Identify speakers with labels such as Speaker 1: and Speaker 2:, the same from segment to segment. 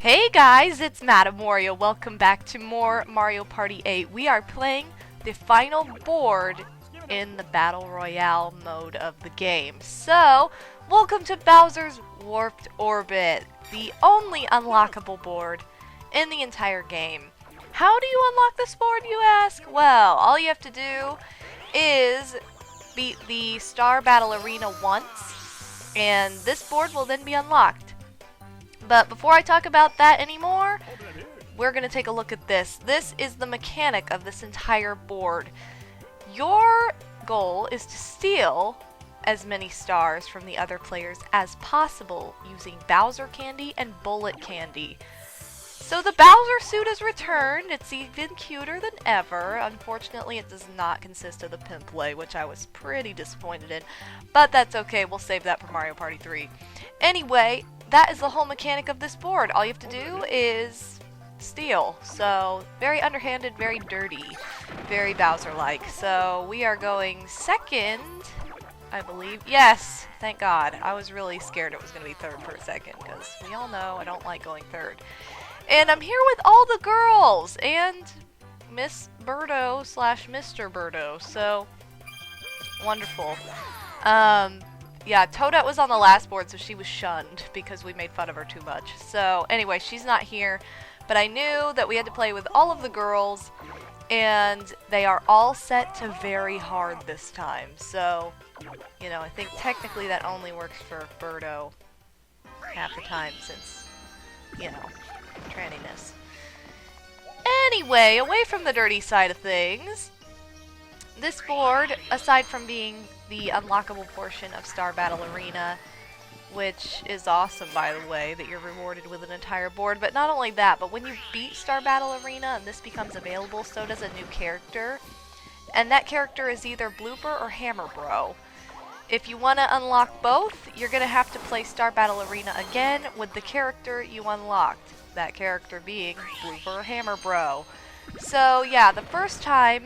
Speaker 1: Hey guys, it's MadameWario. Welcome back to more Mario Party 8. We are playing the final board in the Battle Royale mode of the game. So, welcome to Bowser's Warped Orbit, the only unlockable board in the entire game. How do you unlock this board, you ask? Well, all you have to do is beat the Star Battle Arena once, and this board will then be unlocked. But before I talk about that anymore, we're going to take a look at this. This is the mechanic of this entire board. Your goal is to steal as many stars from the other players as possible using Bowser candy and bullet candy. So the Bowser suit is returned. It's even cuter than ever. Unfortunately, it does not consist of the Pimplay, which I was pretty disappointed in. But that's okay. We'll save that for Mario Party 3. Anyway, that is the whole mechanic of this board. All you have to do is steal. So, very underhanded, very dirty, very Bowser-like. So, we are going second, I believe. Yes! Thank God. I was really scared it was going to be third for a second, because we all know I don't like going third. And I'm here with all the girls, and Miss Birdo / Mr. Birdo, so wonderful. Yeah, Toadette was on the last board, so she was shunned because we made fun of her too much. So, anyway, she's not here, but I knew that we had to play with all of the girls, and they are all set to very hard this time. So, you know, I think technically that only works for Birdo half the time since, you know, tranniness. Anyway, away from the dirty side of things, this board, aside from being the unlockable portion of Star Battle Arena, which is awesome, by the way, that you're rewarded with an entire board, but not only that, but when you beat Star Battle Arena and this becomes available, so does a new character, and that character is either Blooper or Hammer Bro. If you want to unlock both, you're going to have to play Star Battle Arena again with the character you unlocked, that character being Blooper or Hammer Bro. So yeah, the first time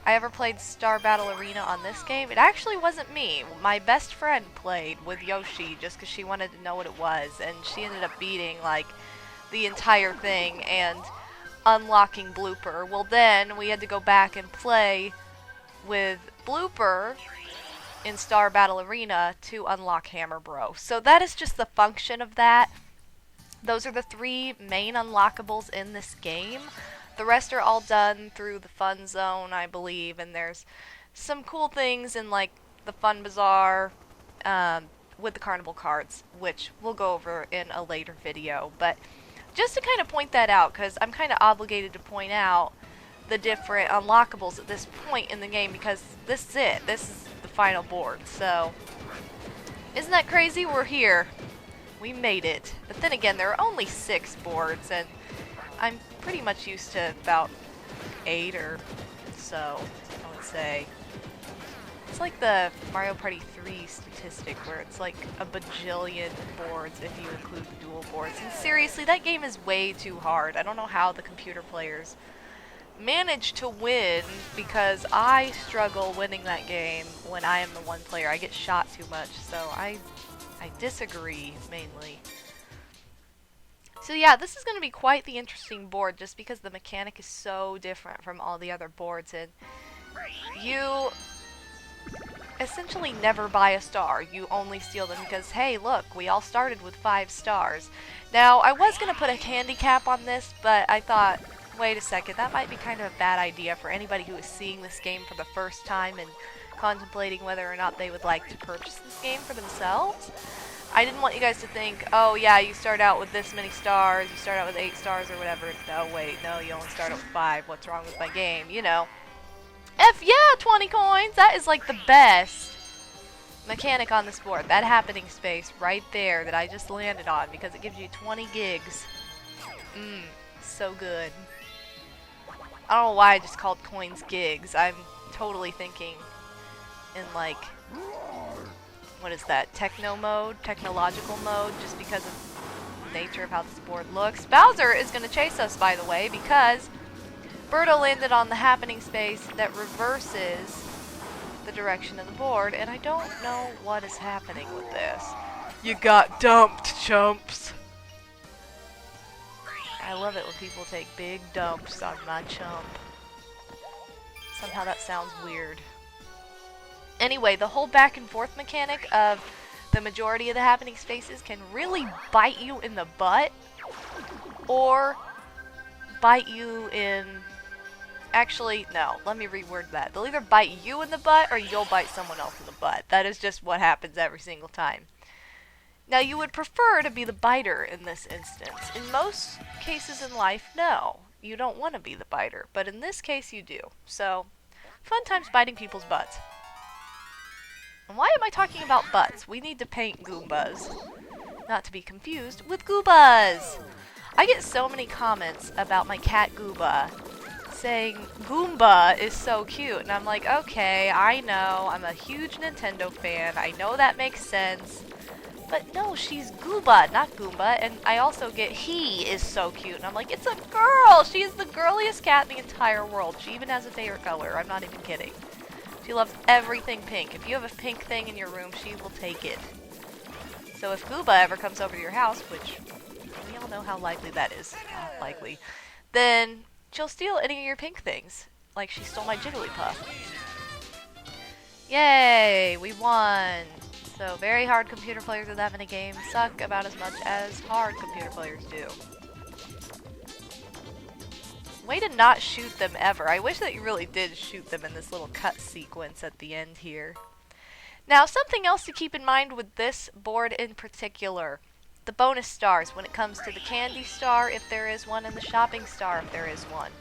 Speaker 1: I ever played Star Battle Arena on this game, it actually wasn't me. My best friend played with Yoshi just because she wanted to know what it was, and she ended up beating like the entire thing and unlocking Blooper. Well, then we had to go back and play with Blooper in Star Battle Arena to unlock Hammer Bro. So that is just the function of that. Those are the three main unlockables in this game. The rest are all done through the Fun Zone, I believe, and there's some cool things in like the Fun Bazaar with the Carnival cards, which we'll go over in a later video. But just to kind of point that out, because I'm kind of obligated to point out the different unlockables at this point in the game, because this is it. This is the final board. So, isn't that crazy? We're here. We made it. But then again, there are only 6 boards, and I'm pretty much used to about 8 or so, I would say. It's like the Mario Party 3 statistic where it's like a bajillion boards if you include the dual boards. And seriously, that game is way too hard. I don't know how the computer players manage to win, because I struggle winning that game when I am the one player. I get shot too much, so I disagree, mainly. So yeah, this is going to be quite the interesting board just because the mechanic is so different from all the other boards, and you essentially never buy a star. You only steal them because, hey, look, we all started with 5 stars. Now, I was going to put a handicap on this, but I thought, wait a second, that might be kind of a bad idea for anybody who is seeing this game for the first time and contemplating whether or not they would like to purchase this game for themselves. I didn't want you guys to think, oh yeah, you start out with this many stars, you start out with 8 stars or whatever. No, wait, no, you only start out with 5. What's wrong with my game? You know. Yeah, 20 coins! That is like the best mechanic on this board. That happening space right there that I just landed on, because it gives you 20 gigs. So good. I don't know why I just called coins gigs. I'm totally thinking in like, what is that, technological mode, just because of the nature of how this board looks. Bowser is going to chase us, by the way, because Birdo landed on the happening space that reverses the direction of the board, and I don't know what is happening with this. You got dumped, chumps. I love it when people take big dumps on my chump. Somehow that sounds weird. Anyway, the whole back and forth mechanic of the majority of the happening spaces can really bite you in the butt, or bite you in... Actually, no, let me reword that. They'll either bite you in the butt or you'll bite someone else in the butt. That is just what happens every single time. Now, you would prefer to be the biter in this instance. In most cases in life, no. You don't want to be the biter, but in this case you do. So, fun times biting people's butts. And why am I talking about butts? We need to paint Goombas. Not to be confused with Goombas! I get so many comments about my cat Gooba saying Goomba is so cute, and I'm like, okay, I know, I'm a huge Nintendo fan, I know that makes sense, but no, she's Gooba, not Goomba. And I also get he is so cute, and I'm like, it's a girl! She is the girliest cat in the entire world. She even has a favorite color, I'm not even kidding. She loves everything pink. If you have a pink thing in your room, she will take it. So if Gooba ever comes over to your house, which we all know how likely that is, not likely, then she'll steal any of your pink things, like she stole my Jigglypuff. Yay! We won! So, very hard computer players of that minigame suck about as much as hard computer players do. Way to not shoot them ever. I wish that you really did shoot them in this little cut sequence at the end here. Now, something else to keep in mind with this board in particular. The bonus stars when it comes to the candy star, if there is one, and the shopping star, if there is one.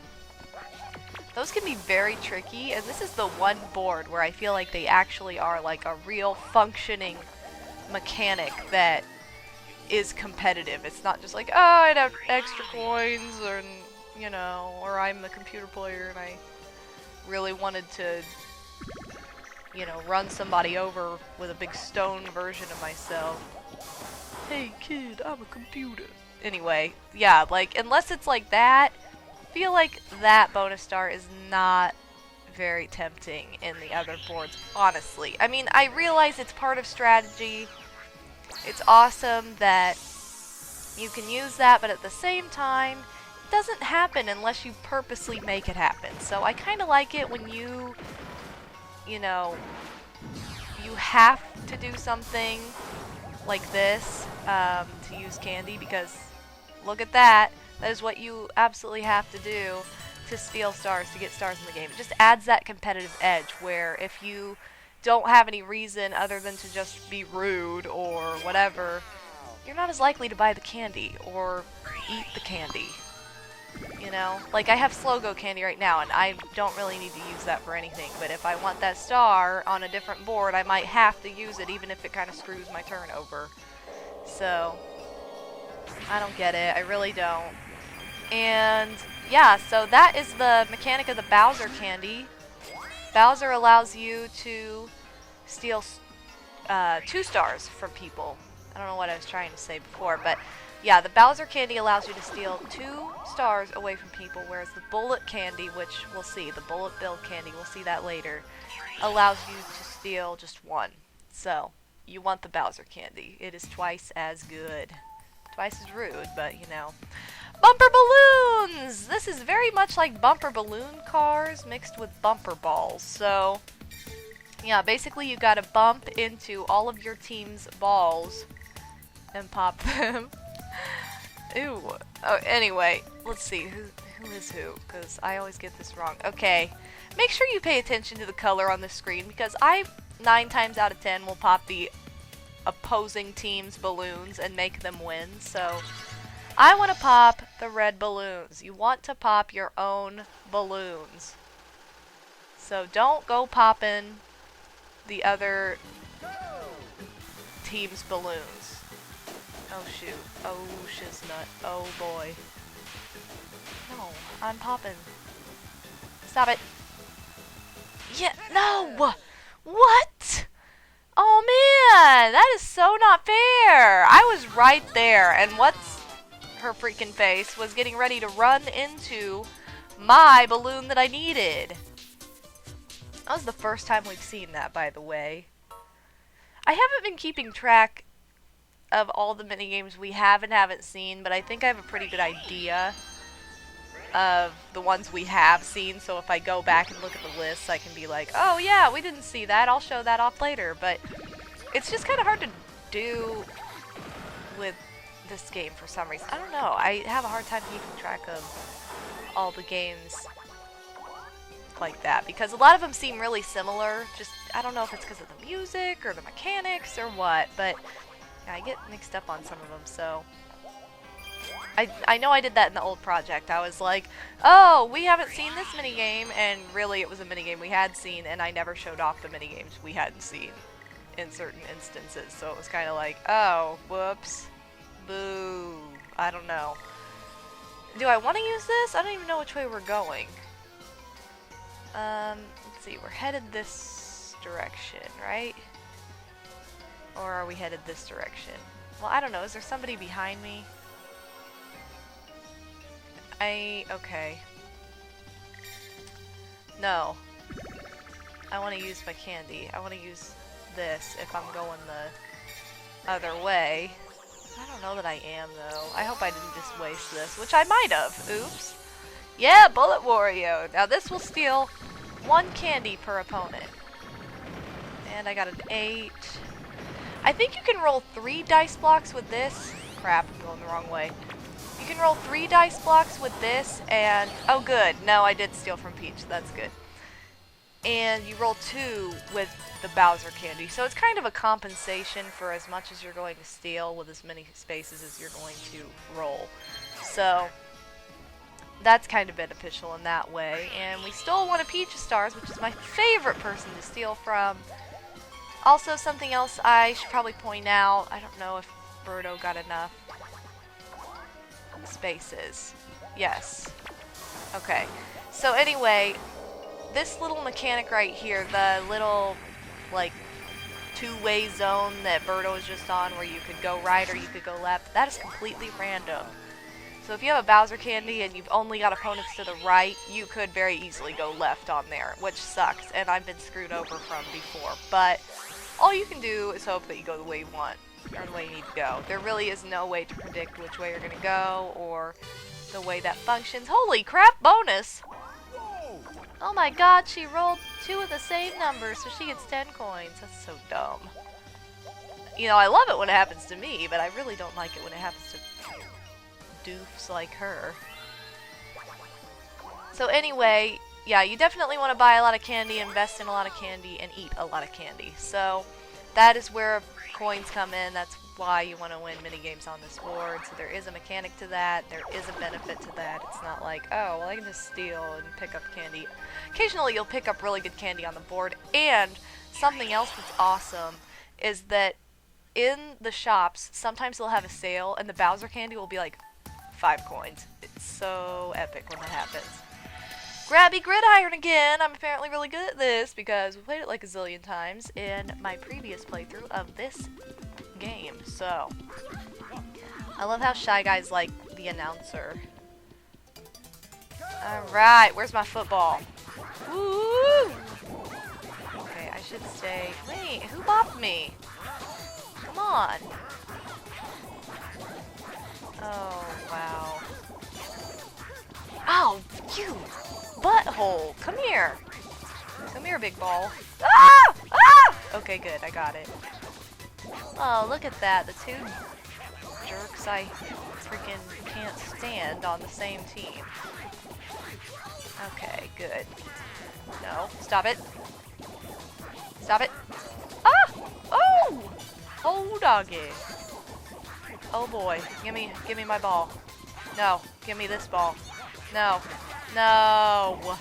Speaker 1: Those can be very tricky, and this is the one board where I feel like they actually are like a real functioning mechanic that is competitive. It's not just like, oh, I'd have extra coins, or, you know, or I'm a computer player and I really wanted to, you know, run somebody over with a big stone version of myself. Hey kid, I'm a computer. Anyway, yeah, like, unless it's like that, I feel like that bonus star is not very tempting in the other boards, honestly. I mean, I realize it's part of strategy. It's awesome that you can use that, but at the same time, it doesn't happen unless you purposely make it happen. So I kind of like it when you know, you have to do something like this to use candy, because look at that. That is what you absolutely have to do to steal stars, to get stars in the game. It just adds that competitive edge where if you don't have any reason other than to just be rude or whatever, you're not as likely to buy the candy or eat the candy. You know? Like, I have Slogo candy right now, and I don't really need to use that for anything, but if I want that star on a different board, I might have to use it, even if it kind of screws my turn over. So, I don't get it. I really don't. And, yeah, so that is the mechanic of the Bowser candy. Bowser allows you to steal 2 stars from people. I don't know what I was trying to say before, but yeah, the Bowser candy allows you to steal 2 stars away from people, whereas the bullet candy, which we'll see, the bullet bill candy, we'll see that later, allows you to steal just 1. So, you want the Bowser candy. It is twice as good. Twice as rude, but you know. Bumper balloons! This is very much like bumper balloon cars mixed with bumper balls. So, yeah, basically you gotta bump into all of your team's balls and pop them. Ew. Oh, anyway, let's see. Who is who? Because I always get this wrong. Okay. Make sure you pay attention to the color on the screen, because I, 9 times out of 10, will pop the opposing team's balloons and make them win. So, I want to pop the red balloons. You want to pop your own balloons. So, don't go popping the other team's balloons. Oh shoot. Oh shiznut. Oh boy. No, I'm popping. Stop it. Yeah, no! What? Oh man, that is so not fair. I was right there, and what's her freaking face was getting ready to run into my balloon that I needed. That was the first time we've seen that, by the way. I haven't been keeping track of all the minigames we have and haven't seen, but I think I have a pretty good idea of the ones we have seen, so if I go back and look at the list, I can be like, oh yeah, we didn't see that, I'll show that off later, but it's just kind of hard to do with this game for some reason. I don't know, I have a hard time keeping track of all the games like that, because a lot of them seem really similar, just, I don't know if it's because of the music, or the mechanics, or what, but yeah, I get mixed up on some of them, so I know I did that in the old project. I was like, oh, we haven't seen this minigame, and really it was a minigame we had seen, and I never showed off the minigames we hadn't seen in certain instances, so it was kind of like, oh, whoops, boo, I don't know. Do I want to use this? I don't even know which way we're going. Let's see, we're headed this direction, right? Or are we headed this direction? Well, I don't know, is there somebody behind me? Okay. No. I want to use my candy. I want to use this if I'm going the other way. I don't know that I am, though. I hope I didn't just waste this, which I might have. Oops. Yeah, Bullet Wario. Now this will steal 1 candy per opponent. And I got an 8. I think you can roll 3 dice blocks with this. Crap, I'm going the wrong way. You can roll 3 dice blocks with this, and oh good, no, I did steal from Peach, that's good. And you roll 2 with the Bowser candy, so it's kind of a compensation for as much as you're going to steal with as many spaces as you're going to roll. So that's kind of beneficial in that way. And we stole one of Peach's stars, which is my favorite person to steal from. Also, something else I should probably point out, I don't know if Birdo got enough spaces. Yes. Okay. So anyway, this little mechanic right here, the little, like, two-way zone that Birdo was just on where you could go right or you could go left, that is completely random. So if you have a Bowser candy and you've only got opponents to the right, you could very easily go left on there, which sucks, and I've been screwed over from before. But all you can do is hope that you go the way you want, or the way you need to go. There really is no way to predict which way you're going to go, or the way that functions. Holy crap, bonus! Oh my god, she rolled 2 of the same number, so she gets 10 coins. That's so dumb. You know, I love it when it happens to me, but I really don't like it when it happens to doofs like her. So anyway, yeah, you definitely want to buy a lot of candy, invest in a lot of candy, and eat a lot of candy. So that is where coins come in. That's why you want to win minigames on this board. So there is a mechanic to that. There is a benefit to that. It's not like, oh, well, I can just steal and pick up candy. Occasionally you'll pick up really good candy on the board. And something else that's awesome is that in the shops, sometimes they'll have a sale, and the Bowser candy will be like 5 coins. It's so epic when that happens. Grabby Gridiron again! I'm apparently really good at this because we played it like a zillion times in my previous playthrough of this game. So, I love how Shy Guy's like the announcer. Alright, where's my football? Woo! Okay, I should stay. Wait, who bopped me? Come on. Oh, wow. Ow, you butthole. Come here. Come here, big ball. Ah! Ah! Okay, good. I got it. Oh, look at that. The 2 jerks I freaking can't stand on the same team. Okay, good. No, stop it. Stop it. Ah! Oh! Oh, doggy. Oh boy, give me my ball. No, give me this ball. No. No.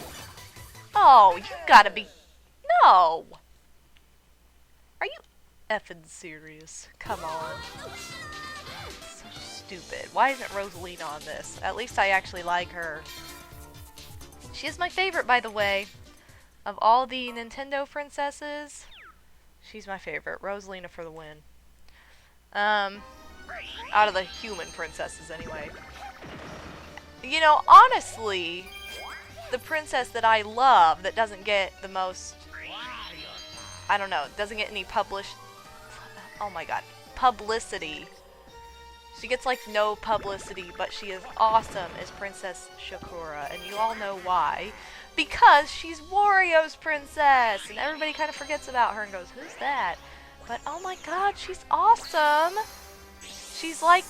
Speaker 1: Oh, you gotta be... No. Are you effing serious? Come on. So stupid. Why isn't Rosalina on this? At least I actually like her. She is my favorite, by the way. Of all the Nintendo princesses, she's my favorite. Rosalina for the win. Out of the human princesses, anyway. You know, honestly, the princess that I love that doesn't get the most, I don't know, doesn't get any publicity She gets like no publicity, but she is awesome as Princess Sakura, and you all know why. Because she's Wario's princess, and everybody kind of forgets about her and goes, who's that? But oh my god, she's awesome! She's like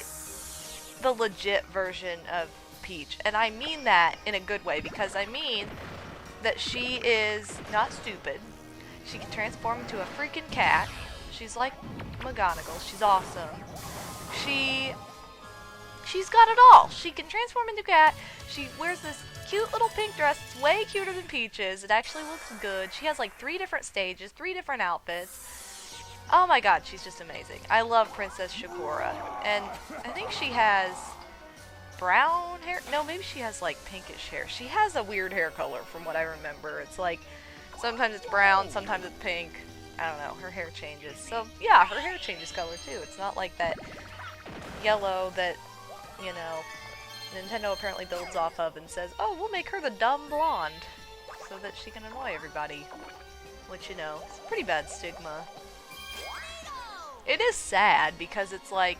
Speaker 1: the legit version of Peach, and I mean that in a good way, because I mean that she is not stupid. She can transform into a freaking cat. She's like McGonagall. She's awesome. She's got it all. She can transform into a cat. She wears this cute little pink dress. It's way cuter than Peach's. It actually looks good. She has like 3 different stages, 3 different outfits. Oh my god, she's just amazing. I love Princess Sakura. And I think she has brown hair. No, maybe she has like pinkish hair. She has a weird hair color from what I remember. It's like sometimes it's brown, sometimes it's pink. I don't know. Her hair changes. So yeah, her hair changes color too. It's not like that yellow that, you know, Nintendo apparently builds off of and says, oh, we'll make her the dumb blonde so that she can annoy everybody. Which, you know, it's a pretty bad stigma. It is sad because it's like,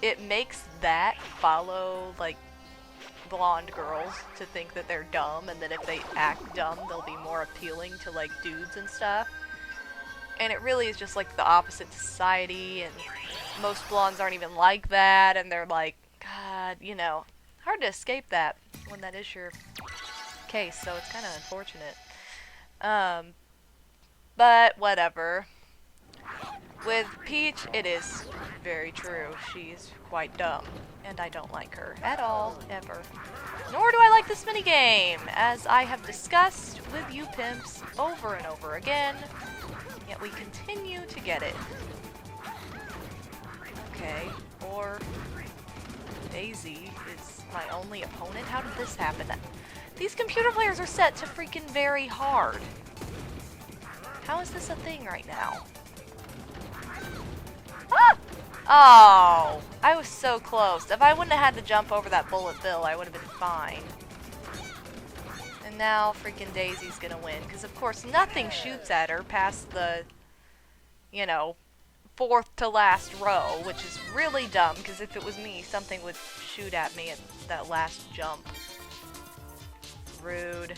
Speaker 1: it makes that follow, like, blonde girls to think that they're dumb, and that if they act dumb, they'll be more appealing to, like, dudes and stuff. And it really is just, like, the opposite to society, and most blondes aren't even like that, and they're like, God, you know, hard to escape that when that is your case, so it's kind of unfortunate. But whatever. With Peach, it is very true. She's quite dumb, and I don't like her at all, ever. Nor do I like this minigame, as I have discussed with you pimps over and over again, yet we continue to get it. Okay, or Daisy is my only opponent? How did this happen? These computer players are set to freaking very hard. How is this a thing right now? Ah! Oh, I was so close. If I wouldn't have had to jump over that bullet bill, I would have been fine. And now freaking Daisy's gonna win, because of course nothing shoots at her past the, you know, 4th to last row, which is really dumb, because if it was me, something would shoot at me at that last jump. Rude.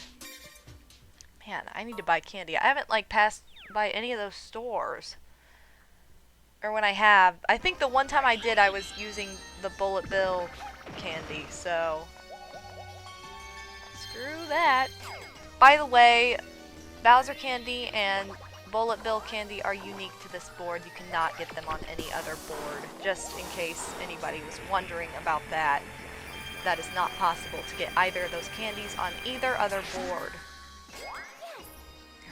Speaker 1: Man, I need to buy candy. I haven't, like, passed by any of those stores. Or when I have. I think the one time I did, I was using the bullet bill candy, so screw that. By the way, Bowser candy and bullet bill candy are unique to this board. You cannot get them on any other board, just in case anybody was wondering about that. That is not possible to get either of those candies on either other board.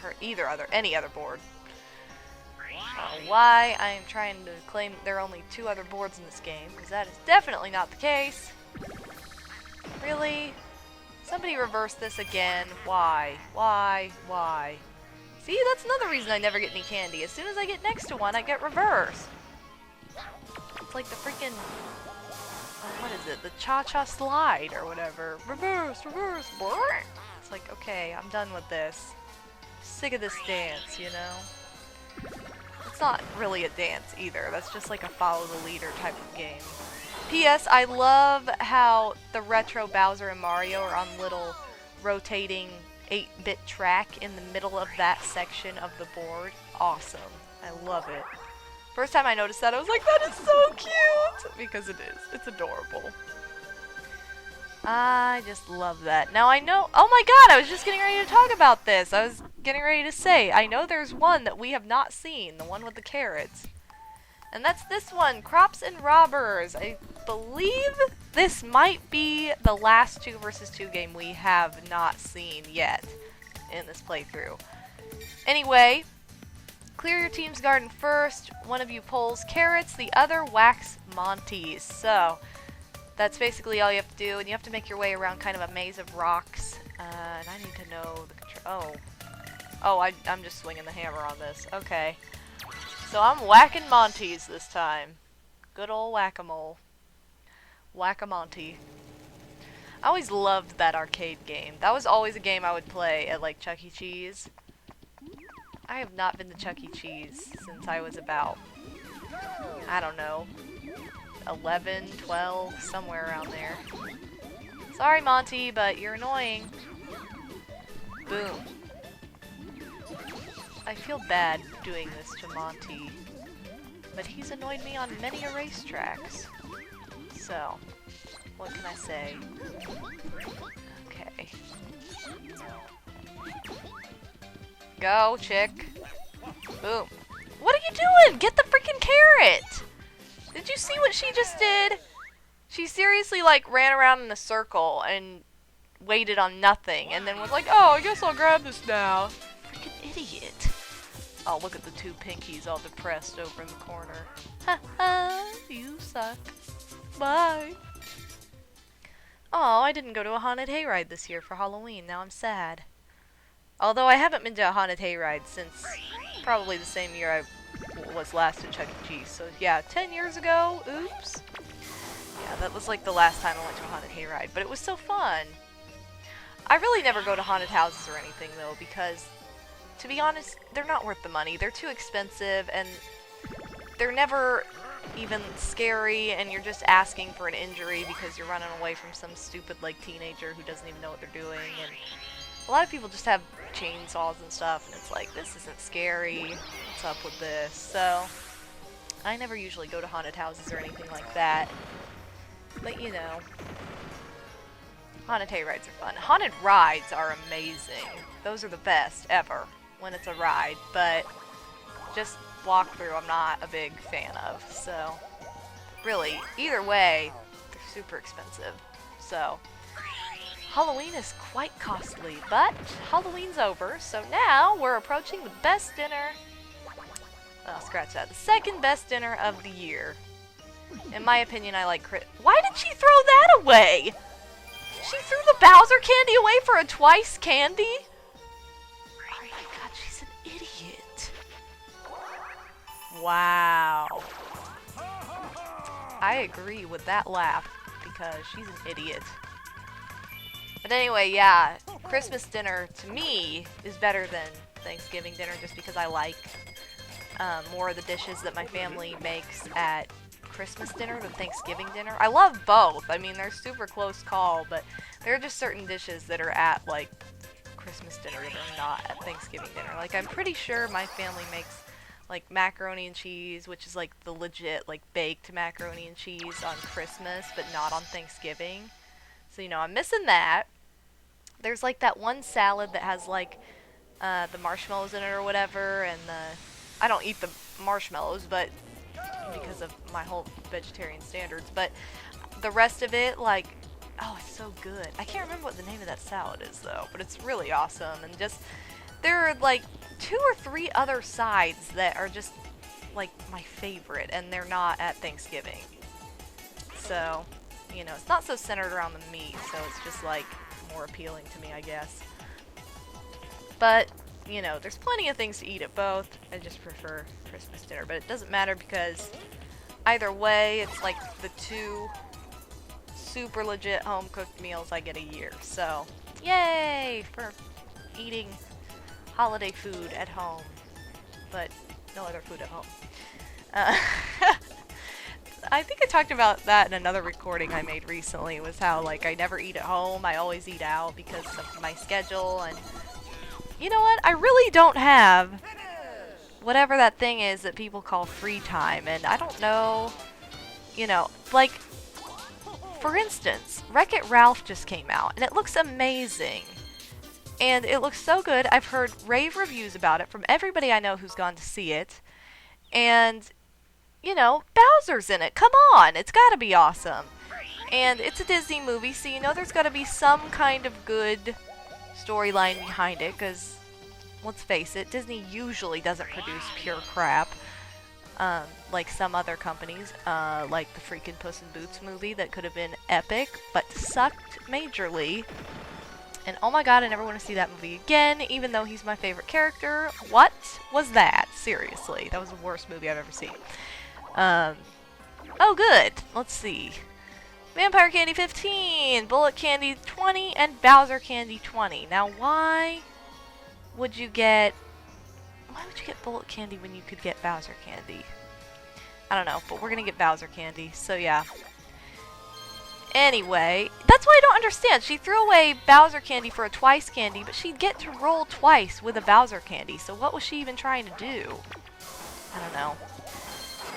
Speaker 1: Or any other board. Why I am trying to claim there are only 2 other boards in this game, because that is definitely not the case. Really? Somebody reverse this again. Why? Why? See, that's another reason I never get any candy. As soon as I get next to one, I get reversed. It's like the freaking, what is it? The cha-cha slide or whatever. Reverse. Brrr. It's like, okay, I'm done with this. Sick of this dance, you know? It's not really a dance either. That's just like a follow the leader type of game. P.S. I love how the retro Bowser and Mario are on little rotating 8-bit track in the middle of that section of the board. Awesome. I love it. First time I noticed that, I was like, that is so cute! Because it is. It's adorable. I just love that. Now I know, oh my god, I was just getting ready to talk about this. I was getting ready to say, I know there's one that we have not seen, the one with the carrots. And that's this one, Crops and Robbers. I believe this might be the last 2 versus 2 game we have not seen yet in this playthrough. Anyway, clear your team's garden first. One of you pulls carrots, the other whacks Monties. So that's basically all you have to do, and you have to make your way around kind of a maze of rocks. And I need to know the control. Oh, I'm just swinging the hammer on this. Okay. So I'm whacking Monties this time. Good old whack-a-mole. Whack-a-Monty. I always loved that arcade game. That was always a game I would play at, like, Chuck E. Cheese. I have not been to Chuck E. Cheese since I was about, I don't know, 11, 12, somewhere around there. Sorry, Monty, but you're annoying. Boom. I feel bad doing this to Monty, but he's annoyed me on many racetracks. So, what can I say? Okay. Go, chick. Boom. What are you doing? Get the freaking carrot! Did you see what she just did? She seriously, like, ran around in a circle and waited on nothing, and then was like, oh, I guess I'll grab this now. Freaking idiot. Oh, look at the two pinkies all depressed over in the corner. Ha ha, you suck. Bye. Oh, I didn't go to a haunted hayride this year for Halloween. Now I'm sad. Although I haven't been to a haunted hayride since probably the same year I was last at Chuck E. Cheese. So yeah, 10 years ago. Oops. Yeah, that was like the last time I went to a haunted hayride. But it was so fun. I really never go to haunted houses or anything though, because to be honest, they're not worth the money. They're too expensive, and they're never even scary, and you're just asking for an injury because you're running away from some stupid like teenager who doesn't even know what they're doing. And a lot of people just have chainsaws and stuff, and it's like, this isn't scary. What's up with this? So I never usually go to haunted houses or anything like that. But you know, haunted hayrides are fun. Haunted rides are amazing. Those are the best ever when it's a ride, but just walk through I'm not a big fan of. So really, either way, they're super expensive. So Halloween is quite costly, but Halloween's over, so now we're approaching the best dinner. Oh, scratch that. The second best dinner of the year. In my opinion, I like Why did she throw that away? She threw the Bowser candy away for a twice candy? Oh my god, she's an idiot. Wow. I agree with that laugh, because she's an idiot. But anyway, yeah, Christmas dinner, to me, is better than Thanksgiving dinner, just because I like more of the dishes that my family makes at Christmas dinner than Thanksgiving dinner. I love both. I mean, they're super close call, but there are just certain dishes that are at, like, Christmas dinner that are not at Thanksgiving dinner. Like, I'm pretty sure my family makes, like, macaroni and cheese, which is, like, the legit, like, baked macaroni and cheese on Christmas, but not on Thanksgiving. So, you know, I'm missing that. There's, like, that one salad that has, like, the marshmallows in it or whatever, and I don't eat the marshmallows, but because of my whole vegetarian standards, but the rest of it, like, oh, it's so good. I can't remember what the name of that salad is, though, but it's really awesome, and just, there are, like, 2 or 3 other sides that are just, like, my favorite, and they're not at Thanksgiving. So, you know, it's not so centered around the meat, so it's just, like, more appealing to me, I guess. But, you know, there's plenty of things to eat at both. I just prefer Christmas dinner, but it doesn't matter because either way, it's like the 2 super legit home-cooked meals I get a year. So, yay for eating holiday food at home, but no other food at home. I think I talked about that in another recording I made recently, was how, like, I never eat at home, I always eat out because of my schedule, and you know what? I really don't have whatever that thing is that people call free time, and I don't know, you know, like, for instance, Wreck-It Ralph just came out, and it looks amazing, and it looks so good. I've heard rave reviews about it from everybody I know who's gone to see it, and, you know, Bowser's in it. Come on, it's gotta be awesome. And it's a Disney movie, so you know there's gotta be some kind of good storyline behind it, because let's face it, Disney usually doesn't produce pure crap, like some other companies, like the freaking Puss in Boots movie that could have been epic, but sucked majorly. And oh my god, I never want to see that movie again, even though he's my favorite character. What was that? Seriously, that was the worst movie I've ever seen. Oh good, let's see. Vampire Candy 15, Bullet Candy 20, and Bowser Candy 20. Now why would you get Bullet Candy when you could get Bowser Candy? I don't know, but we're gonna get Bowser candy, so yeah. Anyway, that's what I don't understand. She threw away Bowser candy for a twice candy, but she'd get to roll twice with a Bowser candy, so what was she even trying to do? I don't know.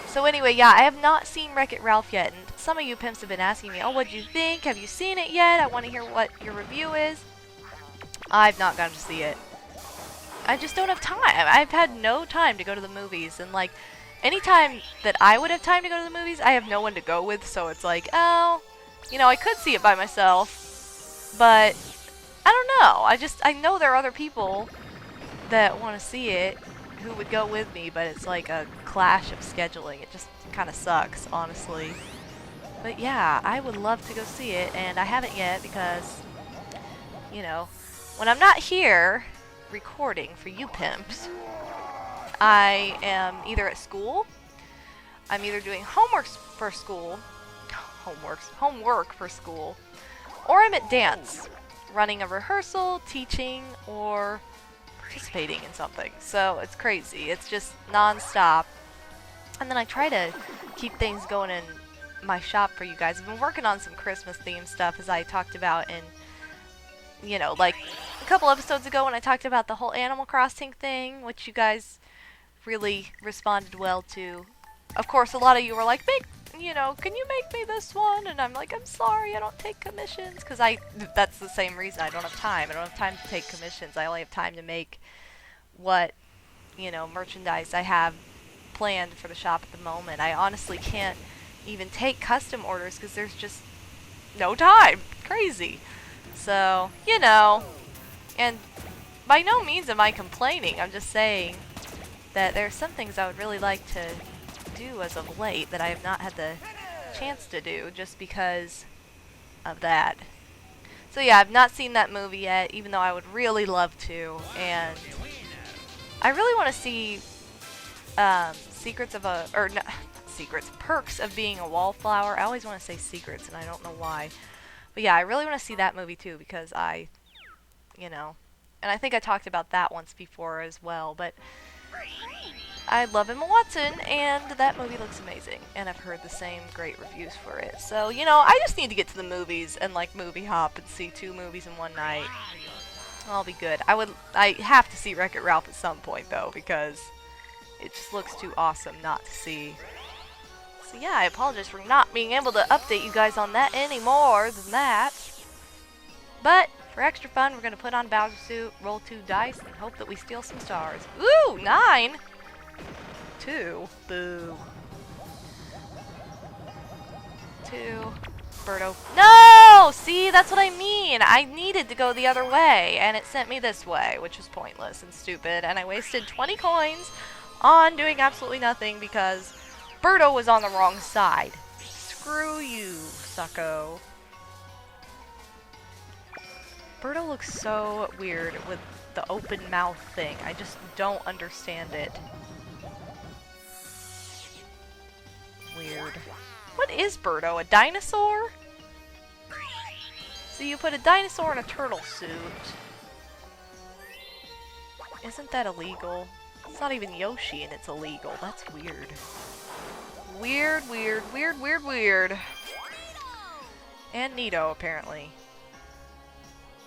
Speaker 1: So anyway, yeah, I have not seen Wreck-It Ralph yet, and some of you pimps have been asking me, oh, what'd you think? Have you seen it yet? I want to hear what your review is. I've not gotten to see it. I just don't have time. I've had no time to go to the movies, and like, anytime that I would have time to go to the movies, I have no one to go with, so it's like, oh, you know, I could see it by myself, but I don't know. I know there are other people that want to see it who would go with me, but it's like a clash of scheduling. It just kind of sucks, honestly. But yeah, I would love to go see it, and I haven't yet because, you know, when I'm not here recording for you pimps, I am either at school, I'm either doing homework for school, or I'm at dance, running a rehearsal, teaching, or participating in something. So it's crazy. It's just non-stop. And then I try to keep things going in my shop for you guys. I've been working on some Christmas themed stuff, as I talked about in, you know, like a couple episodes ago when I talked about the whole Animal Crossing thing, which you guys really responded well to. Of course, a lot of you were like, you know, can you make me this one? And I'm like, I'm sorry, I don't take commissions. Because that's the same reason. I don't have time. I don't have time to take commissions. I only have time to make what, you know, merchandise I have planned for the shop at the moment. I honestly can't even take custom orders because there's just no time. Crazy. So, you know, and by no means am I complaining. I'm just saying that there's some things I would really like to do as of late that I have not had the chance to do just because of that. So yeah, I've not seen that movie yet, even though I would really love to, and I really want to see Perks of Being a Wallflower. I always want to say secrets, and I don't know why. But yeah, I really want to see that movie too, because you know, and I think I talked about that once before as well, but I love Emma Watson, and that movie looks amazing, and I've heard the same great reviews for it. So, you know, I just need to get to the movies and, like, movie hop and see 2 movies in one night. I'll be good. I have to see Wreck-It Ralph at some point, though, because it just looks too awesome not to see. So, yeah, I apologize for not being able to update you guys on that any more than that. But for extra fun, we're going to put on Bowser suit, roll 2 dice, and hope that we steal some stars. Ooh, 9! 2. Boo. 2. Birdo. No! See, that's what I mean. I needed to go the other way, and it sent me this way, which was pointless and stupid, and I wasted 20 coins on doing absolutely nothing because Birdo was on the wrong side. Screw you, sucko. Birdo looks so weird with the open mouth thing. I just don't understand it. Weird. What is Birdo? A dinosaur? So you put a dinosaur in a turtle suit. Isn't that illegal? It's not even Yoshi and it's illegal. That's weird. Weird, weird, weird, weird, weird. And Nito, apparently.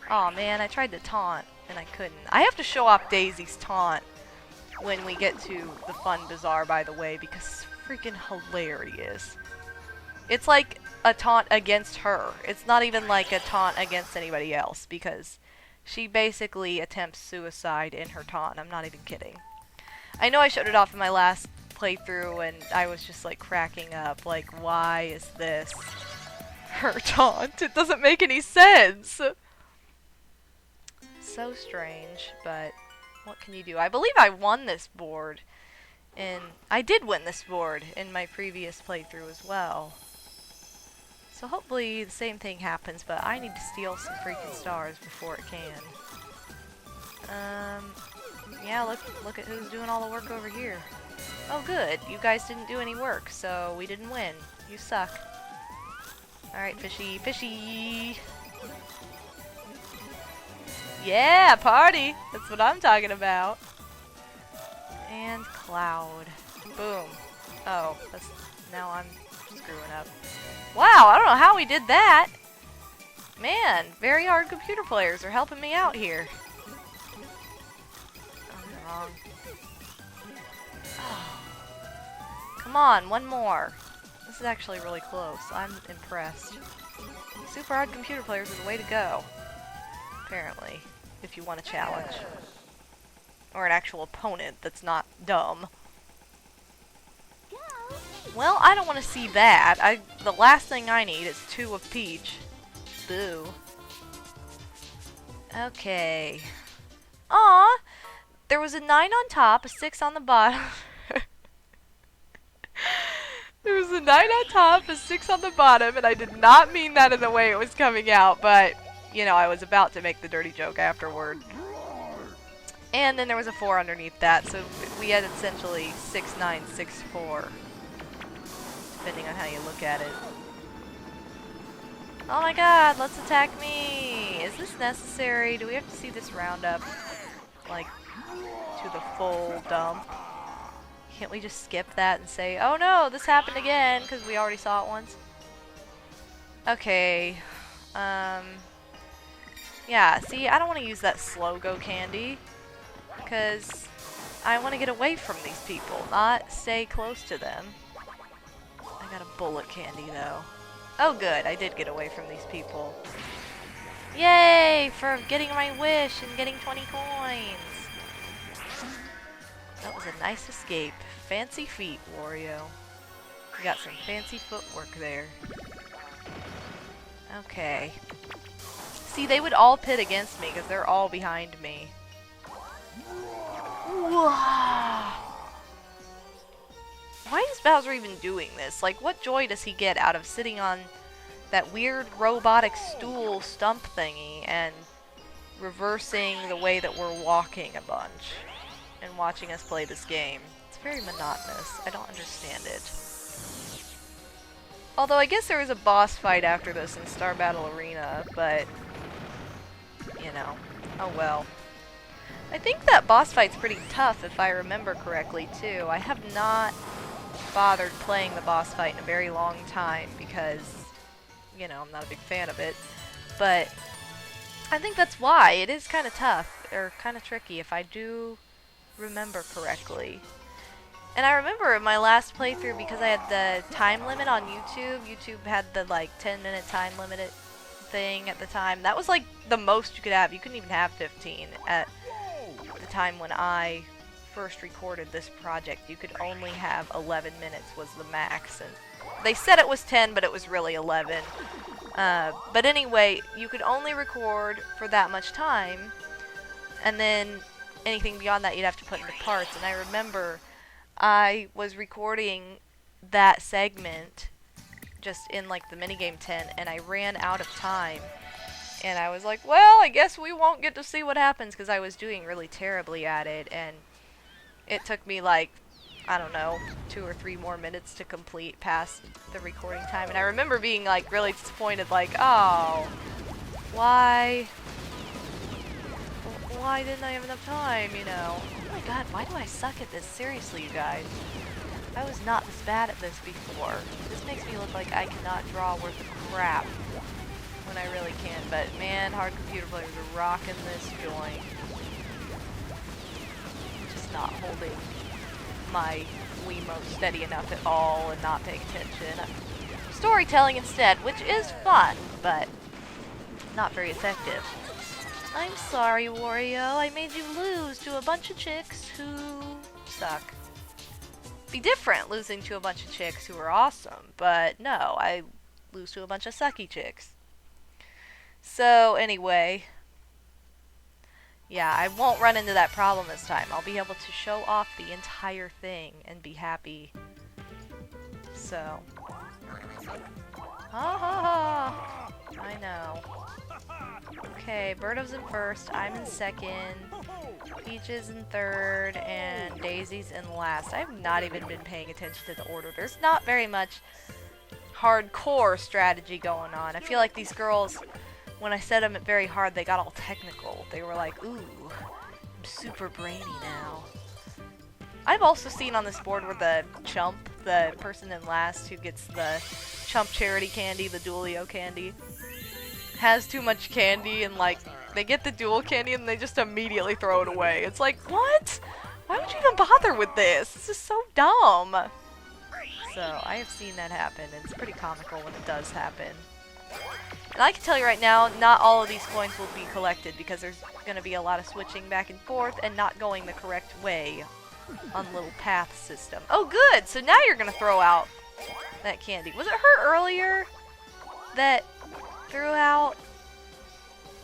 Speaker 1: Aw, man, I tried to taunt and I couldn't. I have to show off Daisy's taunt when we get to the Fun Bazaar, by the way, because it's freaking hilarious. It's like a taunt against her. It's not even like a taunt against anybody else, because she basically attempts suicide in her taunt. I'm not even kidding. I know I showed it off in my last playthrough, and I was just like cracking up. Like, why is this her taunt? It doesn't make any sense. So strange, but what can you do? I believe I won this board. And I did win this board in my previous playthrough as well. So hopefully the same thing happens, but I need to steal some freaking stars before it can. Yeah, look at who's doing all the work over here. Oh good, you guys didn't do any work, so we didn't win. You suck. Alright, fishy, fishy! Yeah, party! That's what I'm talking about. And Cloud. Boom. Oh, now I'm screwing up. Wow, I don't know how we did that. Man, very hard computer players are helping me out here. I'm wrong. Oh. Come on, one more. This is actually really close. I'm impressed. Super hard computer players are the way to go. Apparently, if you want a challenge. Or an actual opponent that's not dumb. Well, I don't want to see that. The last thing I need is 2 of Peach. Boo. Okay. Aw! There was a 9 on top, a 6 on the bottom. There was a 9 on top, a 6 on the bottom, and I did not mean that in the way it was coming out, but, you know, I was about to make the dirty joke afterward. And then there was a 4 underneath that, so we had essentially 6, 9, 6, 4. Depending on how you look at it. Oh my god, let's attack me! Is this necessary? Do we have to see this roundup? Like, to the full dump? Can't we just skip that and say, oh no, this happened again, because we already saw it once? Okay. Yeah, see, I don't want to use that slow-go candy, because I want to get away from these people, not stay close to them. I got a bullet candy, though. Oh good, I did get away from these people. Yay! For getting my wish and getting 20 coins! That was a nice escape. Fancy feet, Wario. You got some fancy footwork there. Okay. See, they would all pit against me because they're all behind me. Whoa! Why is Bowser even doing this? Like, what joy does he get out of sitting on that weird robotic stool stump thingy and reversing the way that we're walking a bunch and watching us play this game? It's very monotonous. I don't understand it. Although I guess there was a boss fight after this in Star Battle Arena, but, you know, oh well. I think that boss fight's pretty tough if I remember correctly too. I have not bothered playing the boss fight in a very long time because, you know, I'm not a big fan of it. But I think that's why. It is kind of tough, or kind of tricky if I do remember correctly. And I remember in my last playthrough, because I had the time limit on YouTube, YouTube had the like 10-minute time limit thing at the time. That was like the most you could have. You couldn't even have 15 at the time when I first recorded this project. You could only have 11 minutes was the max, and they said it was 10, but it was really 11. But anyway, you could only record for that much time, and then anything beyond that you'd have to put into parts. And I remember I was recording that segment just in like the minigame tent, and I ran out of time. And I was like, well, I guess we won't get to see what happens, because I was doing really terribly at it, and it took me like, I don't know, 2 or 3 more minutes to complete past the recording time. And I remember being like really disappointed, like, oh, why didn't I have enough time, you know? Oh my god, why do I suck at this? Seriously, you guys. I was not this bad at this before. This makes me look like I cannot draw worth of crap when I really can. But man, hard computer players are rocking this joint. Just not holding my Wiimote steady enough at all and not paying attention. I'm storytelling instead, which is fun, but not very effective. I'm sorry, Wario. I made you lose to a bunch of chicks who suck. Be different losing to a bunch of chicks who are awesome, but no, I lose to a bunch of sucky chicks. So anyway, yeah, I won't run into that problem this time. I'll be able to show off the entire thing and be happy. So, ha ha ha! I know. Okay, Birdo's in first, I'm in second, Peach is in third, and Daisy's in last. I have not even been paying attention to the order. There's not very much hardcore strategy going on. I feel like these girls, when I set them at very hard, they got all technical. They were like, ooh, I'm super brainy now. I've also seen on this board where the chump, the person in last who gets the Chump Charity candy, the Dualio candy, has too much candy and like they get the dual candy and they just immediately throw it away. It's like, what? Why would you even bother with this? This is so dumb. So I have seen that happen. It's pretty comical when it does happen. And I can tell you right now, not all of these coins will be collected because there's going to be a lot of switching back and forth and not going the correct way on the little path system. Oh good! So now you're going to throw out that candy. Was it her earlier that threw out?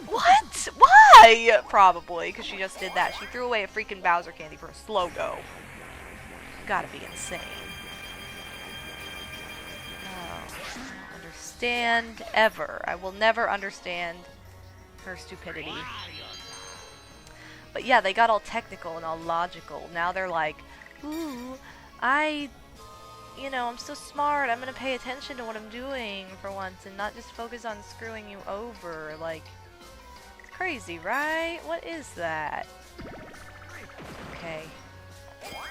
Speaker 1: What? Why? Probably, because she just did that. She threw away a freaking Bowser candy for a slow go. Gotta be insane. Understand ever. I will never understand her stupidity. But yeah, they got all technical and all logical. Now they're like, ooh, you know, I'm so smart. I'm gonna pay attention to what I'm doing for once and not just focus on screwing you over. Like, it's crazy, right? What is that? Okay. Oh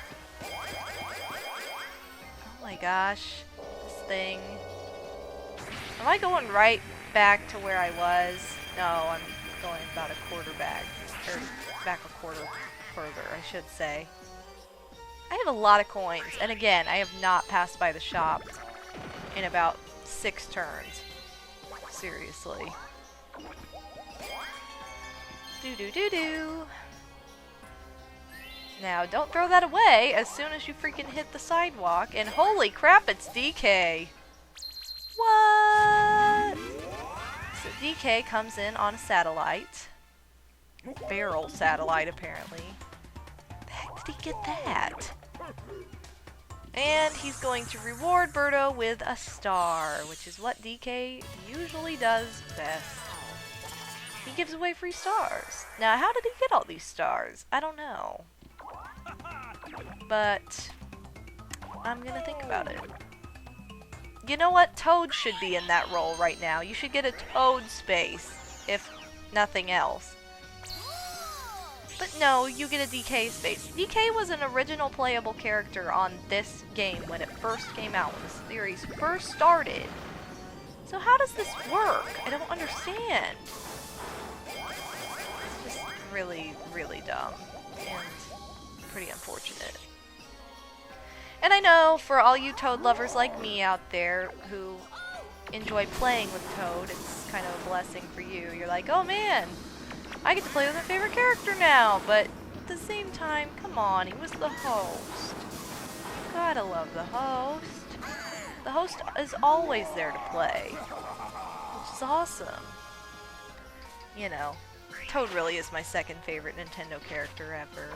Speaker 1: my gosh. This thing. Am I going right back to where I was? No, I'm going about a quarter back. Or back a quarter further, I should say. I have a lot of coins. And again, I have not passed by the shop in about 6 turns. Seriously. Do-do-do-do. Now, don't throw that away as soon as you freaking hit the sidewalk. And holy crap, it's DK. What? So DK comes in on a satellite. Barrel satellite, apparently. The heck did he get that? And he's going to reward Birdo with a star, which is what DK usually does best. He gives away free stars. Now, how did he get all these stars? I don't know. But I'm gonna think about it. You know what? Toad should be in that role right now. You should get a Toad space, if nothing else. But no, you get a DK space. DK was an original playable character on this game when it first came out, when this series first started. So how does this work? I don't understand. It's just really, really dumb. And pretty unfortunate. And I know, for all you Toad lovers like me out there who enjoy playing with Toad, it's kind of a blessing for you. You're like, oh man, I get to play with my favorite character now. But at the same time, come on, he was the host. Gotta love the host. The host is always there to play, which is awesome. You know, Toad really is my second favorite Nintendo character ever.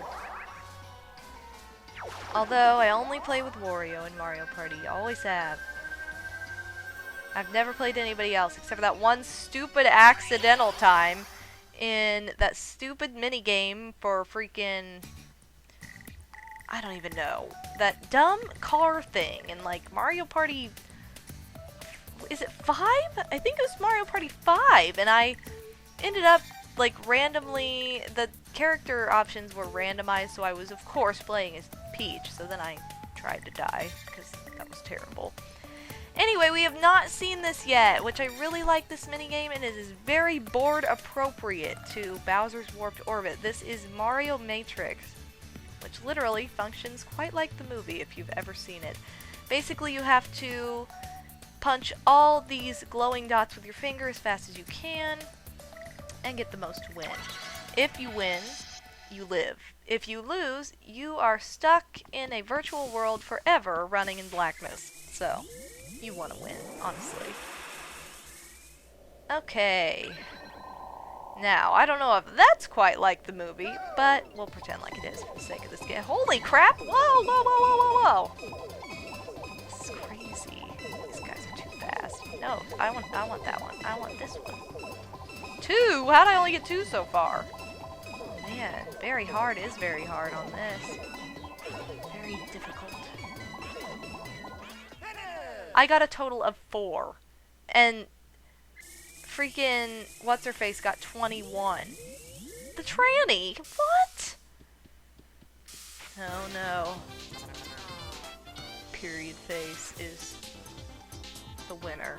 Speaker 1: Although, I only play with Wario in Mario Party. Always have. I've never played anybody else, except for that one stupid accidental time in that stupid minigame for freaking... I don't even know. That dumb car thing in, like, Mario Party... Is it 5? I think it was Mario Party 5, and I ended up, like, randomly... The character options were randomized, so I was, of course, playing as Peach, so then I tried to die, because that was terrible. Anyway, we have not seen this yet, which I really like this minigame, and it is very board appropriate to Bowser's Warped Orbit. This is Mario Matrix, which literally functions quite like the movie, if you've ever seen it. Basically, you have to punch all these glowing dots with your finger as fast as you can, and get the most to win. If you win, you live. If you lose, you are stuck in a virtual world forever running in blackness. So, you want to win, honestly. Okay. Now, I don't know if that's quite like the movie, but we'll pretend like it is for the sake of this game. Holy crap! Whoa, whoa, whoa, whoa, whoa, whoa! This is crazy. These guys are too fast. No, I want that one. I want this one. 2? How'd I only get 2 so far? Man, very hard is very hard on this. Very difficult. I got a total of 4. And freaking what's-her-face got 21. The tranny! What? Oh no. period face is the winner.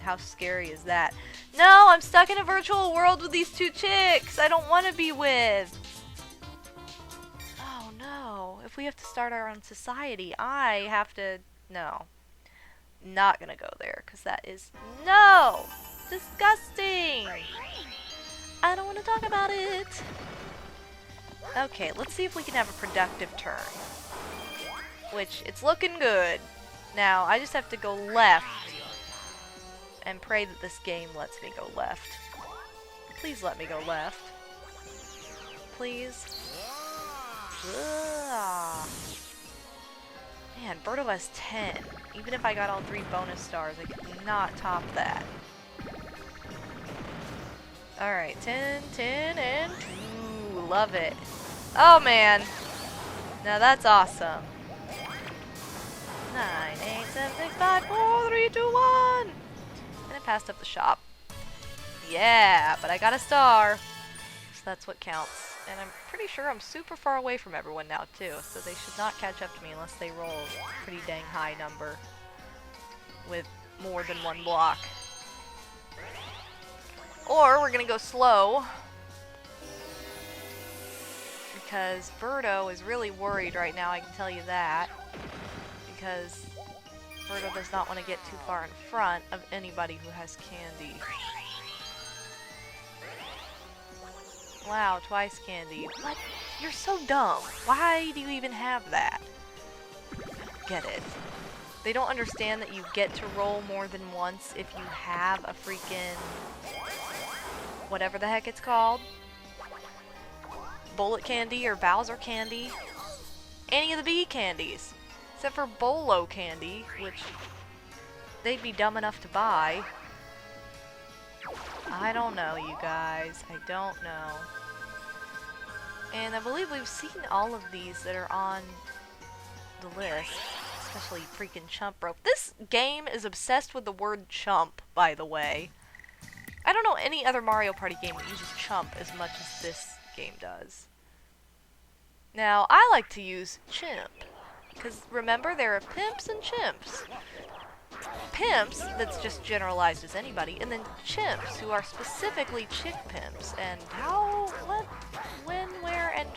Speaker 1: How scary is that? No, I'm stuck in a virtual world with these two chicks I don't want to be with. Oh no, if we have to start our own society, I have to, no. Not gonna go there, because that is, no! Disgusting! I don't want to talk about it. Okay, let's see if we can have a productive turn. Which, it's looking good. Now, I just have to go left and pray that this game lets me go left. Please let me go left. Please. Ugh. Man, Birdo has 10. Even if I got all 3 bonus stars, I could not top that. Alright, 10, 10, and 2. Love it. Oh man. Now that's awesome. 9, 8, 7, 6, 5, 4, 3, 2, 1. And it passed up the shop. Yeah, but I got a star. So that's what counts. And I'm pretty sure I'm super far away from everyone now too. So they should not catch up to me unless they roll a pretty dang high number. With more than 1 block. Or we're gonna go slow. Because Birdo is really worried right now, I can tell you that. Because Birdo does not want to get too far in front of anybody who has candy. Wow, twice candy. What? You're so dumb. Why do you even have that? Get it. They don't understand that you get to roll more than once if you have a freaking... whatever the heck it's called. Bullet candy or Bowser candy. Any of the bee candies. Except for Bolo candy, which they'd be dumb enough to buy. I don't know, you guys. I don't know. And I believe we've seen all of these that are on the list. Especially freaking chump rope. This game is obsessed with the word chump, by the way. I don't know any other Mario Party game that uses chump as much as this game does. Now, I like to use chimp. Because remember, there are pimps and chimps. Pimps, that's just generalized as anybody, and then chimps, who are specifically chick pimps. And how, what, when, where, and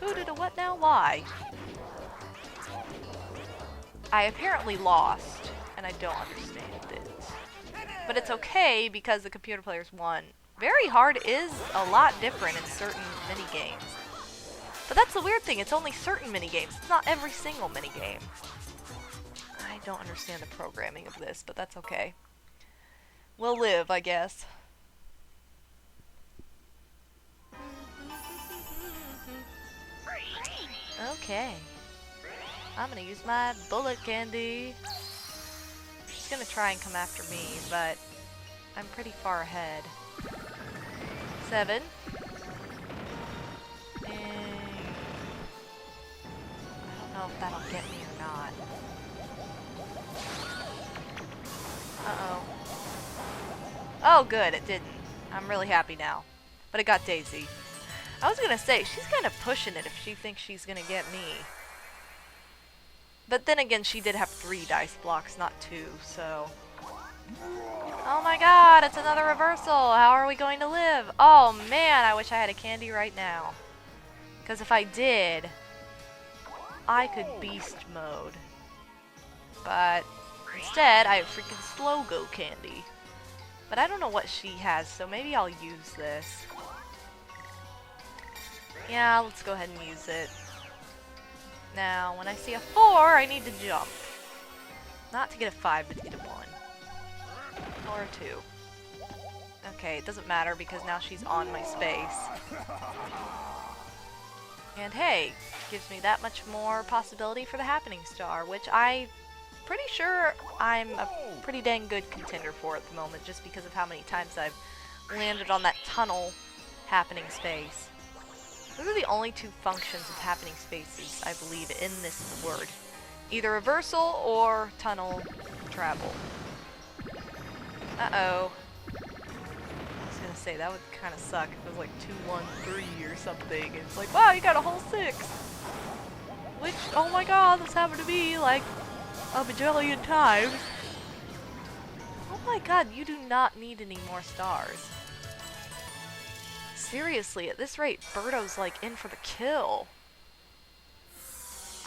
Speaker 1: who did a what now, why? I apparently lost, and I don't understand it. But it's okay, because the computer players won. Very hard is a lot different in certain minigames. But that's the weird thing, it's only certain minigames. It's not every single minigame. I don't understand the programming of this, but that's okay. We'll live, I guess. Okay. I'm gonna use my bullet candy. She's gonna try and come after me, but I'm pretty far ahead. 7. I don't know if that'll get me or not. Uh-oh. Oh, good, it didn't. I'm really happy now. But it got Daisy. I was gonna say, she's kind of pushing it if she thinks she's gonna get me. But then again, she did have 3 dice blocks, not 2, so... Oh my god, it's another reversal! How are we going to live? Oh man, I wish I had a candy right now. Because if I did, I could beast mode. But instead, I have freaking slow go candy. But I don't know what she has, so maybe I'll use this. Yeah, let's go ahead and use it. Now, when I see a 4, I need to jump. Not to get a 5, but to get a 1. Or a 2. Okay, it doesn't matter because now she's on my space. And hey, gives me that much more possibility for the happening star, which I'm pretty sure I'm a pretty dang good contender for at the moment, just because of how many times I've landed on that tunnel happening space. Those are the only 2 functions of happening spaces, I believe, in this word. Either reversal or tunnel travel. Uh-oh. I was gonna say, that would kind of suck if it was like 2, 1, 3 or something. And it's like, wow, you got a whole 6! Which, oh my god, this happened to me like a bajillion times. Oh my god, you do not need any more stars. Seriously, at this rate, Birdo's like in for the kill.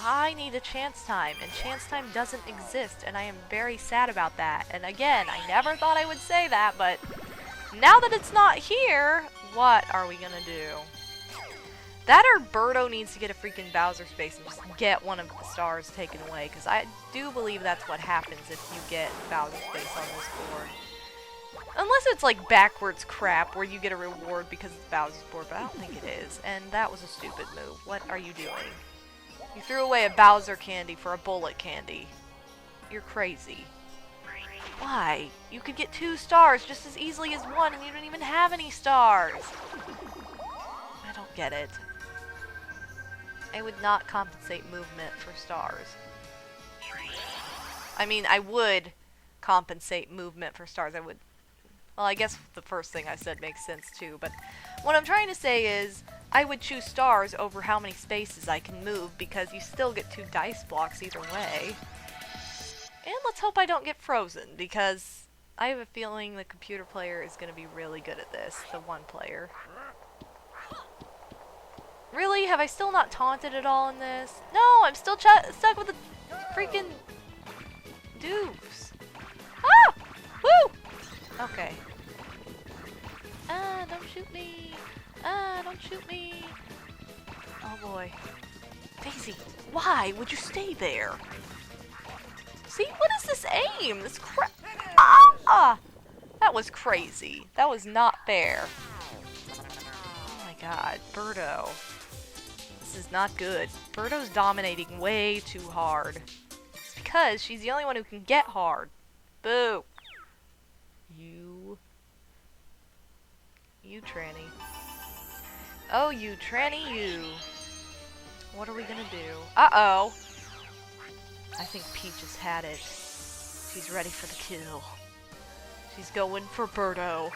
Speaker 1: I need a chance time, and chance time doesn't exist, and I am very sad about that. And again, I never thought I would say that, but now that it's not here, what are we gonna do? That or Birdo needs to get a freaking Bowser space and just get one of the stars taken away, because I do believe that's what happens if you get Bowser space on this board. Unless it's like backwards crap where you get a reward because it's Bowser's board, but I don't think it is. And that was a stupid move. What are you doing? You threw away a Bowser candy for a bullet candy. You're crazy. Why? You could get 2 stars just as easily as 1 and you don't even have any stars. I don't get it. I would not compensate movement for stars. I mean, I would compensate movement for stars. I would... Well, I guess the first thing I said makes sense too, but what I'm trying to say is I would choose stars over how many spaces I can move because you still get 2 dice blocks either way. And let's hope I don't get frozen because I have a feeling the computer player is going to be really good at this, the one player. Really? Have I still not taunted at all in this? No, I'm still stuck with the freaking dupes. Ah! Woo! Okay. Ah, don't shoot me. Ah, don't shoot me. Oh boy. Daisy, why would you stay there? See, what is this aim? This Ah! That was crazy. That was not fair. Oh my god, Birdo. This is not good. Birdo's dominating way too hard. It's because she's the only one who can get hard. Boo. You tranny. Oh, you tranny, you. What are we gonna do? Uh-oh. I think Peach has had it. She's ready for the kill. She's going for Birdo.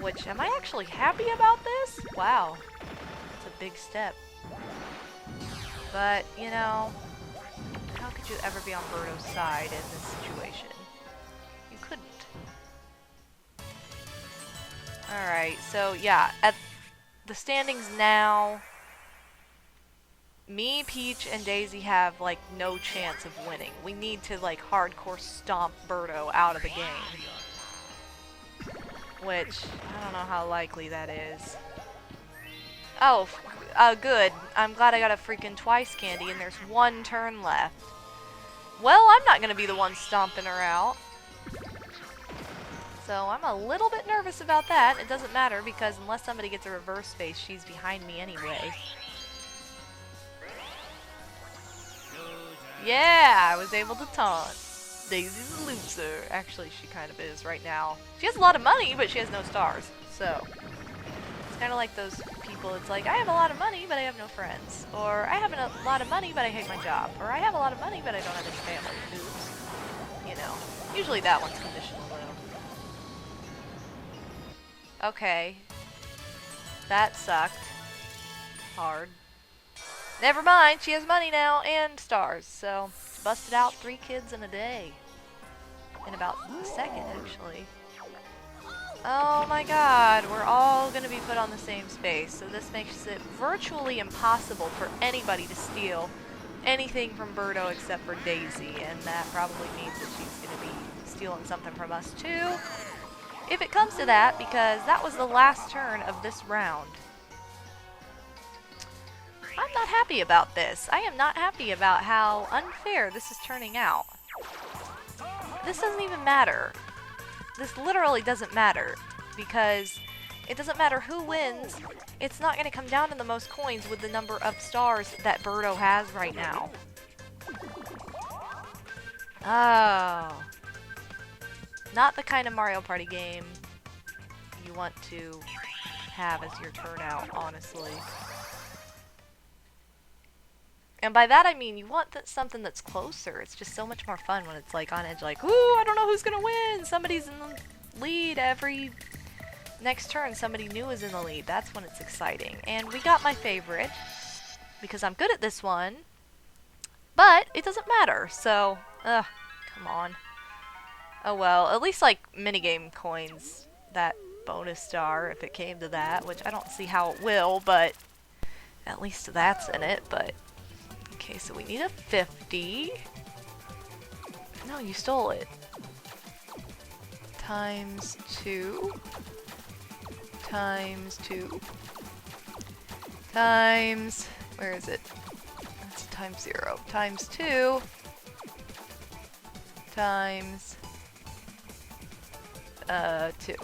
Speaker 1: Which, am I actually happy about this? Wow. It's a big step. But, you know, how could you ever be on Birdo's side in this situation? You couldn't. Alright, so yeah, at the standings now, me, Peach, and Daisy have, like, no chance of winning. We need to, like, hardcore stomp Birdo out of the game. Which, I don't know how likely that is. Oh, good. I'm glad I got a freaking twice candy and there's 1 turn left. Well, I'm not gonna be the one stomping her out. So I'm a little bit nervous about that. It doesn't matter because unless somebody gets a reverse space, she's behind me anyway. Yeah, I was able to taunt. Daisy's a loser. Actually, she kind of is right now. She has a lot of money, but she has no stars. So, it's kind of like those people. It's like, I have a lot of money, but I have no friends. Or, I have a lot of money, but I hate my job. Or, I have a lot of money, but I don't have any family. Oops. You know. Usually that one's conditional, though. Okay. That sucked. Hard. Never mind, she has money now and stars, so busted out 3 kids in a day. In about a second, actually. Oh my god, we're all gonna be put on the same space, so this makes it virtually impossible for anybody to steal anything from Birdo except for Daisy, and that probably means that she's gonna be stealing something from us too. If it comes to that, because that was the last turn of this round. I'm not happy about this. I am not happy about how unfair this is turning out. This doesn't even matter. This literally doesn't matter. Because it doesn't matter who wins. It's not going to come down to the most coins with the number of stars that Birdo has right now. Oh. Not the kind of Mario Party game you want to have as your turnout, honestly. And by that I mean you want something that's closer. It's just so much more fun when it's like on edge, like, ooh, I don't know who's gonna win. Somebody's in the lead every next turn. Somebody new is in the lead. That's when it's exciting. And we got my favorite because I'm good at this one. But it doesn't matter, so, come on. Oh well, at least like minigame coins, that bonus star, if it came to that, which I don't see how it will, but at least that's in it. But okay, so we need a 50. No, you stole it. Times 2. Times 2. Times, where is it? That's times 0. Times 2. Times 2.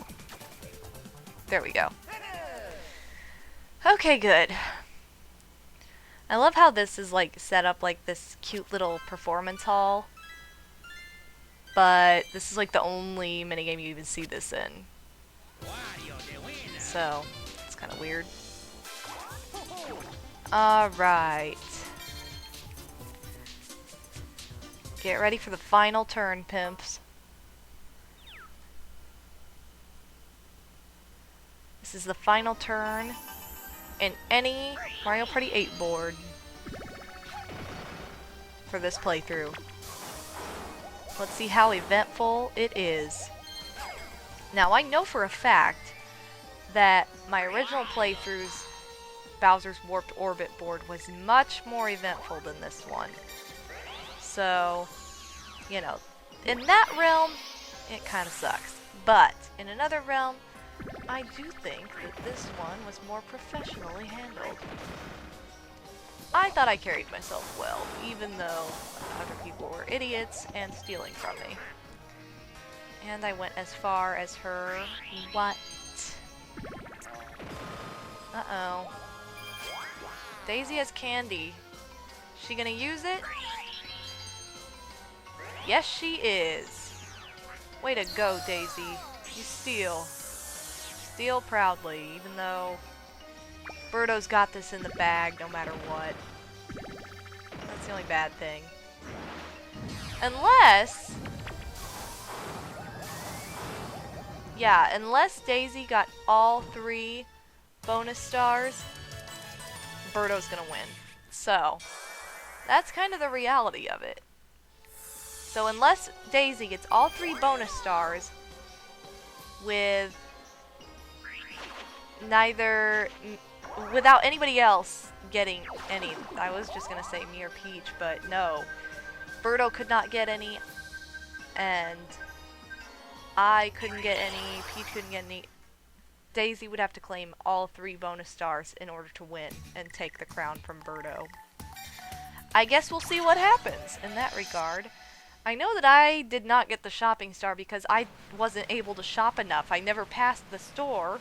Speaker 1: There we go. Okay, good. I love how this is like set up like this cute little performance hall. But this is like the only minigame you even see this in. So, it's kind of weird. Alright. Get ready for the final turn, pimps. This is the final turn in any Mario Party 8 board for this playthrough. Let's see how eventful it is. Now, I know for a fact that my original playthrough's Bowser's Warped Orbit board was much more eventful than this one. So, you know, in that realm, it kind of sucks. But, in another realm, I do think that this one was more professionally handled. I thought I carried myself well, even though other people were idiots and stealing from me. And I went as far as her... What? Uh-oh. Daisy has candy. She gonna use it? Yes, she is. Way to go, Daisy. You steal. Steal proudly, even though Birdo's got this in the bag no matter what. That's the only bad thing. Unless... Yeah, unless Daisy got all 3 bonus stars, Birdo's gonna win. So, that's kind of the reality of it. So unless Daisy gets all 3 bonus stars with without anybody else getting any, I was just gonna say me or Peach, but no. Birdo could not get any, and I couldn't get any, Peach couldn't get any. Daisy would have to claim all 3 bonus stars in order to win and take the crown from Birdo. I guess we'll see what happens in that regard. I know that I did not get the shopping star because I wasn't able to shop enough. I never passed the store.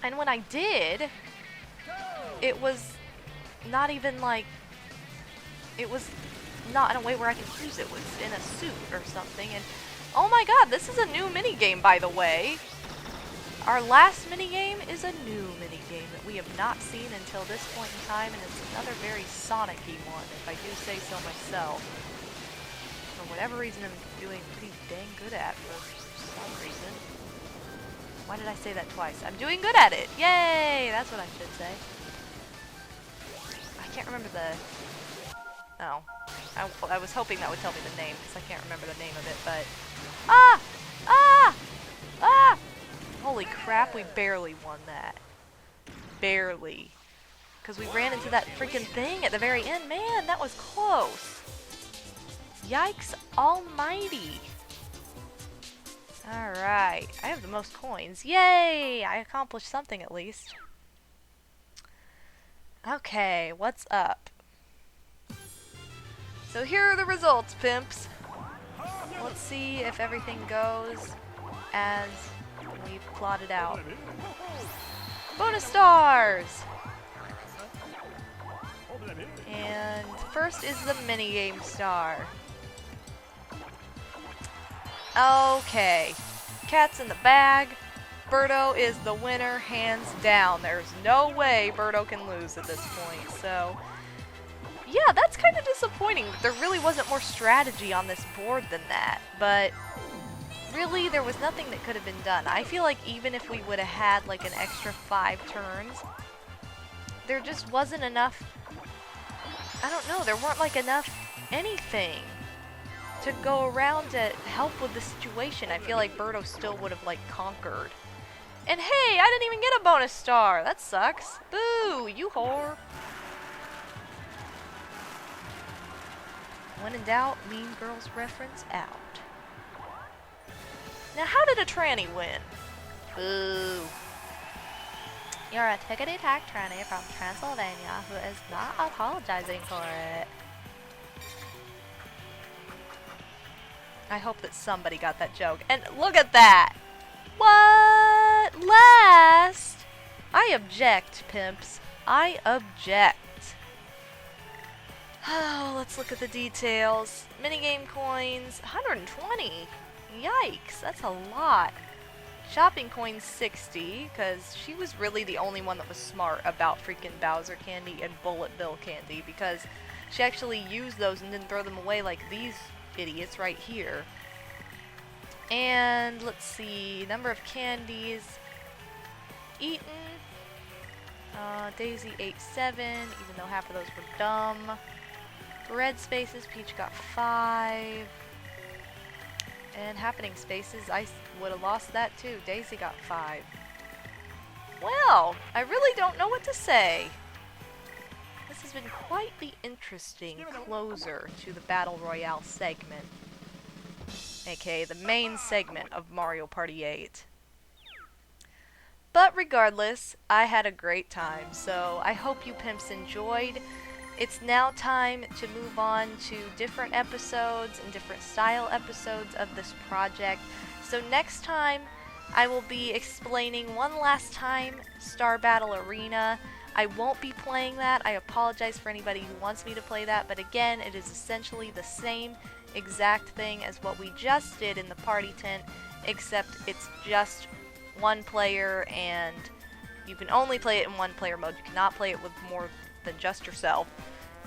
Speaker 1: And when I did, it was not even like, it was not in a way where I could use it. It was in a suit or something. And oh my god, this is a new minigame, by the way. Our last minigame is a new minigame that we have not seen until this point in time, and it's another very Sonic-y one, if I do say so myself. For whatever reason, I'm doing pretty dang good at for some reason. Why did I say that twice? I'm doing good at it! Yay! That's what I should say. I can't remember the... Oh. I was hoping that would tell me the name, because I can't remember the name of it, but... Ah! Ah! Ah! Holy crap, we barely won that. Barely. Because we ran into that freaking thing at the very end. Man, that was close. Yikes almighty. Alright. I have the most coins. Yay! I accomplished something at least. Okay, what's up? So here are the results, pimps. Let's see if everything goes as we've plotted out. Bonus stars! And first is the minigame star. Okay. Cat's in the bag. Birdo is the winner, hands down. There's no way Birdo can lose at this point, so... Yeah, that's kind of disappointing. There really wasn't more strategy on this board than that, but... Really, there was nothing that could have been done. I feel like even if we would have had like an extra 5 turns, there just wasn't enough... I don't know, there weren't like enough anything to go around to help with the situation. I feel like Birdo still would have, like, conquered. And hey, I didn't even get a bonus star. That sucks. Boo, you whore. When in doubt, Mean Girls reference out. Now, how did a tranny win? Boo. You're a tickety-tack tranny from Transylvania who is not apologizing for it. I hope that somebody got that joke. And look at that! What? Last? I object, pimps. I object. Oh, let's look at the details. Minigame coins, 120. Yikes, that's a lot. Shopping coins, 60, because she was really the only one that was smart about freaking Bowser candy and Bullet Bill candy, because she actually used those and didn't throw them away like these idiots right here. And let's see, number of candies eaten. Daisy ate 7, even though half of those were dumb. Red spaces, Peach got 5. And happening spaces, I would have lost that too. Daisy got 5. Well, I really don't know what to say. This has been quite the interesting closer to the Battle Royale segment. aka the main segment of Mario Party 8. But regardless, I had a great time, so I hope you pimps enjoyed. It's now time to move on to different episodes and different style episodes of this project. So next time, I will be explaining one last time Star Battle Arena. I won't be playing that. I apologize for anybody who wants me to play that, but again, it is essentially the same exact thing as what we just did in the party tent, except it's just one player and you can only play it in one player mode. You cannot play it with more than just yourself.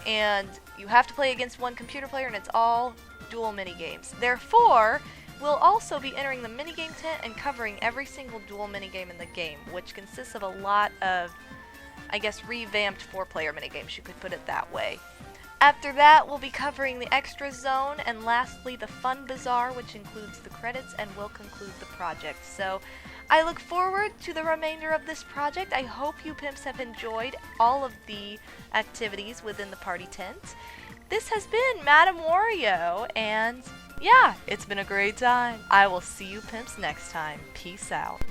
Speaker 1: And you have to play against one computer player, and it's all dual minigames. Therefore, we'll also be entering the minigame tent and covering every single dual minigame in the game, which consists of a lot of, I guess, revamped 4-player minigames, you could put it that way. After that, we'll be covering the extra zone, and lastly, the fun bazaar, which includes the credits and will conclude the project. So, I look forward to the remainder of this project. I hope you pimps have enjoyed all of the activities within the party tent. This has been MadameWario, and yeah, it's been a great time. I will see you pimps next time. Peace out.